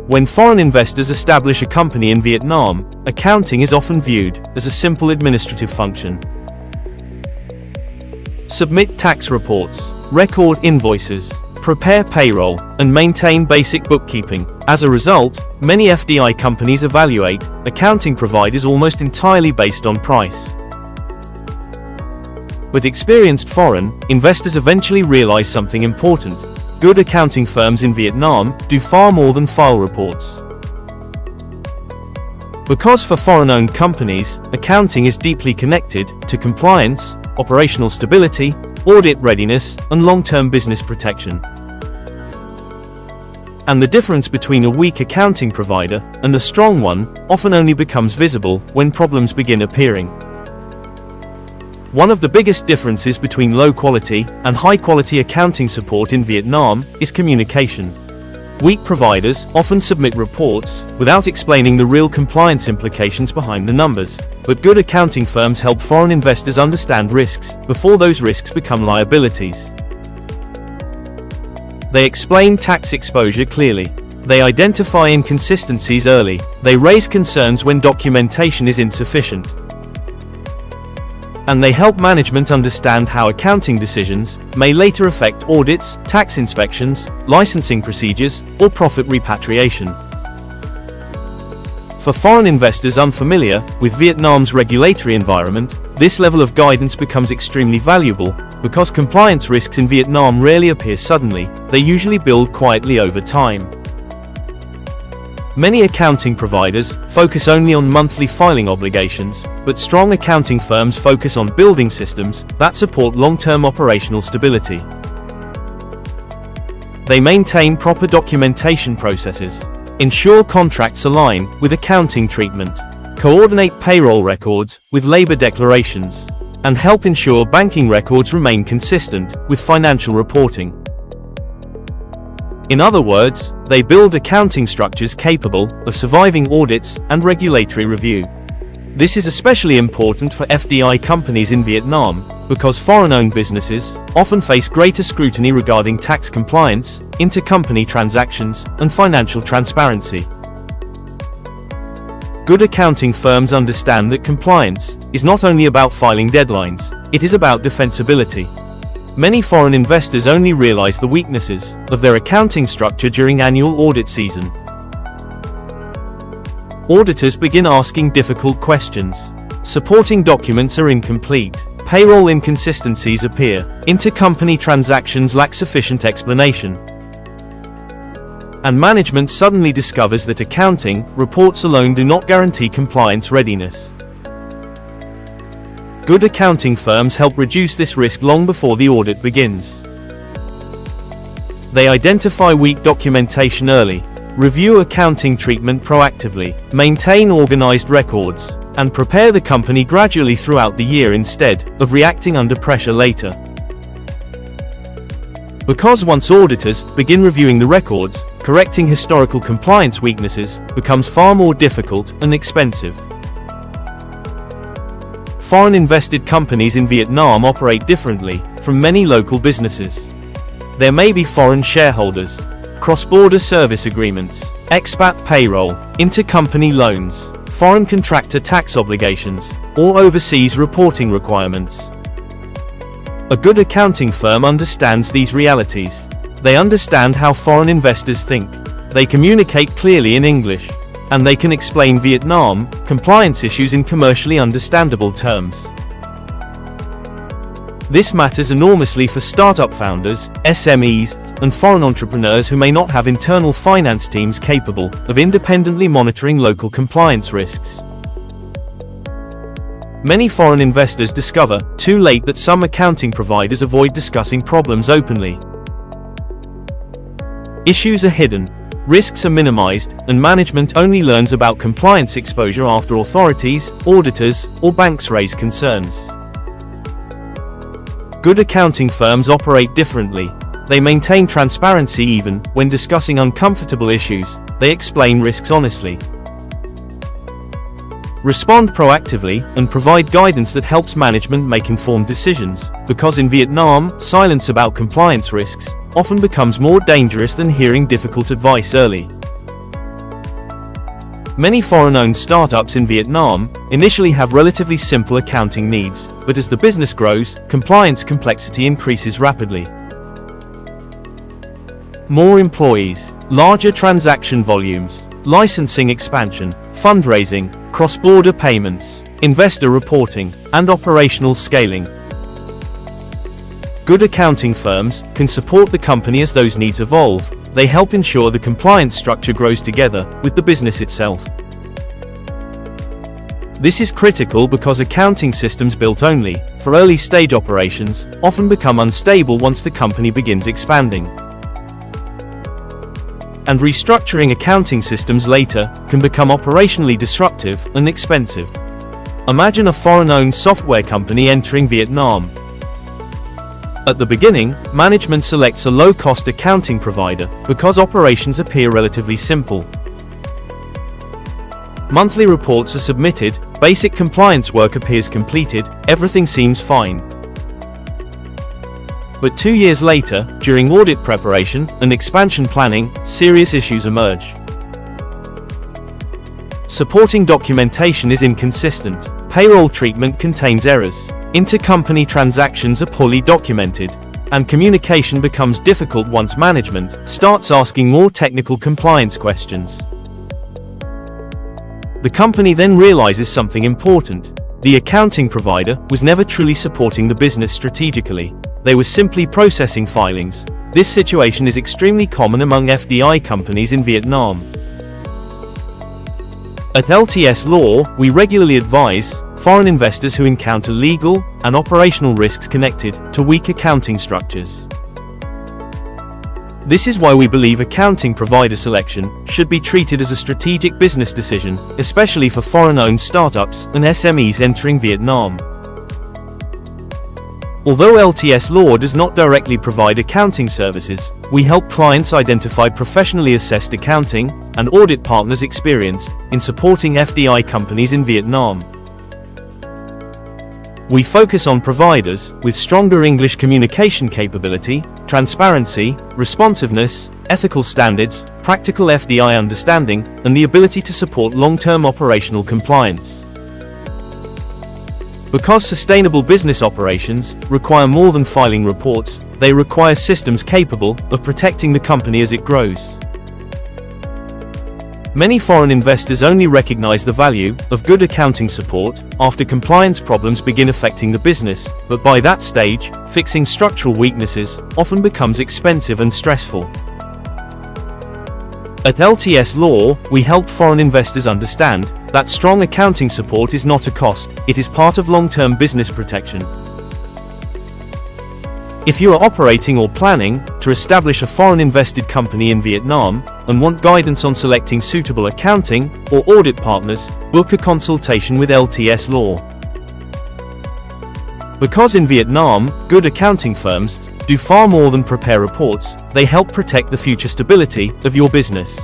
When foreign investors establish a company in Vietnam, accounting is often viewed as a simple administrative function. Submit tax reports, record invoices, prepare payroll, and maintain basic bookkeeping. As a result, many FDI companies evaluate accounting providers almost entirely based on price. But experienced foreign investors eventually realize something important. Good accounting firms in Vietnam do far more than file reports. Because for foreign-owned companies, accounting is deeply connected to compliance, operational stability, audit readiness, and long-term business protection. And the difference between a weak accounting provider and a strong one often only becomes visible when problems begin appearing. One of the biggest differences between low-quality and high-quality accounting support in Vietnam is communication. Weak providers often submit reports without explaining the real compliance implications behind the numbers, but good accounting firms help foreign investors understand risks before those risks become liabilities. They explain tax exposure clearly. They identify inconsistencies early. They raise concerns when documentation is insufficient. And they help management understand how accounting decisions may later affect audits, tax inspections, licensing procedures, or profit repatriation. For foreign investors unfamiliar with Vietnam's regulatory environment, this level of guidance becomes extremely valuable, because compliance risks in Vietnam rarely appear suddenly. They usually build quietly over time. Many accounting providers focus only on monthly filing obligations, but strong accounting firms focus on building systems that support long-term operational stability. They maintain proper documentation processes, ensure contracts align with accounting treatment, coordinate payroll records with labor declarations, and help ensure banking records remain consistent with financial reporting. In other words, they build accounting structures capable of surviving audits and regulatory review. This is especially important for FDI companies in Vietnam, because foreign-owned businesses often face greater scrutiny regarding tax compliance, intercompany transactions, and financial transparency. Good accounting firms understand that compliance is not only about filing deadlines, it is about defensibility. Many foreign investors only realize the weaknesses of their accounting structure during annual audit season. Auditors begin asking difficult questions. Supporting documents are incomplete. Payroll inconsistencies appear. Intercompany transactions lack sufficient explanation. And management suddenly discovers that accounting reports alone do not guarantee compliance readiness. Good accounting firms help reduce this risk long before the audit begins. They identify weak documentation early, review accounting treatment proactively, maintain organized records, and prepare the company gradually throughout the year instead of reacting under pressure later. Because once auditors begin reviewing the records, correcting historical compliance weaknesses becomes far more difficult and expensive. Foreign invested companies in Vietnam operate differently from many local businesses. There may be foreign shareholders, cross-border service agreements, expat payroll, intercompany loans, foreign contractor tax obligations, or overseas reporting requirements. A good accounting firm understands these realities. They understand how foreign investors think. They communicate clearly in English. And they can explain Vietnam compliance issues in commercially understandable terms. This matters enormously for startup founders, SMEs, and foreign entrepreneurs who may not have internal finance teams capable of independently monitoring local compliance risks. Many foreign investors discover too late that some accounting providers avoid discussing problems openly. Issues are hidden. Risks are minimized, and management only learns about compliance exposure after authorities, auditors, or banks raise concerns. Good accounting firms operate differently. They maintain transparency even when discussing uncomfortable issues. They explain risks honestly, respond proactively, and provide guidance that helps management make informed decisions, because in Vietnam, silence about compliance risks often becomes more dangerous than hearing difficult advice early. Many foreign-owned startups in Vietnam initially have relatively simple accounting needs, but as the business grows, compliance complexity increases rapidly. More employees, larger transaction volumes, licensing expansion, fundraising, cross-border payments, investor reporting, and operational scaling. Good accounting firms can support the company as those needs evolve. They help ensure the compliance structure grows together with the business itself. This is critical because accounting systems built only for early-stage operations often become unstable once the company begins expanding. And restructuring accounting systems later can become operationally disruptive and expensive. Imagine a foreign-owned software company entering Vietnam. At the beginning, management selects a low-cost accounting provider because operations appear relatively simple. Monthly reports are submitted, basic compliance work appears completed, everything seems fine. But 2 years later, during audit preparation and expansion planning, serious issues emerge. Supporting documentation is inconsistent, payroll treatment contains errors, intercompany transactions are poorly documented, and communication becomes difficult once management starts asking more technical compliance questions. The company then realizes something important. The accounting provider was never truly supporting the business strategically. They were simply processing filings. This situation is extremely common among FDI companies in Vietnam. At LTS Law, we regularly advise foreign investors who encounter legal and operational risks connected to weak accounting structures. This is why we believe accounting provider selection should be treated as a strategic business decision, especially for foreign-owned startups and SMEs entering Vietnam. Although LTS Law does not directly provide accounting services, we help clients identify professionally assessed accounting and audit partners experienced in supporting FDI companies in Vietnam. We focus on providers with stronger English communication capability, transparency, responsiveness, ethical standards, practical FDI understanding, and the ability to support long-term operational compliance. Because sustainable business operations require more than filing reports, they require systems capable of protecting the company as it grows. Many foreign investors only recognize the value of good accounting support after compliance problems begin affecting the business, but by that stage, fixing structural weaknesses often becomes expensive and stressful. At LTS Law, we help foreign investors understand that strong accounting support is not a cost, it is part of long-term business protection. If you are operating or planning to establish a foreign-invested company in Vietnam and want guidance on selecting suitable accounting or audit partners, book a consultation with LTS Law. Because in Vietnam, good accounting firms do far more than prepare reports, they help protect the future stability of your business.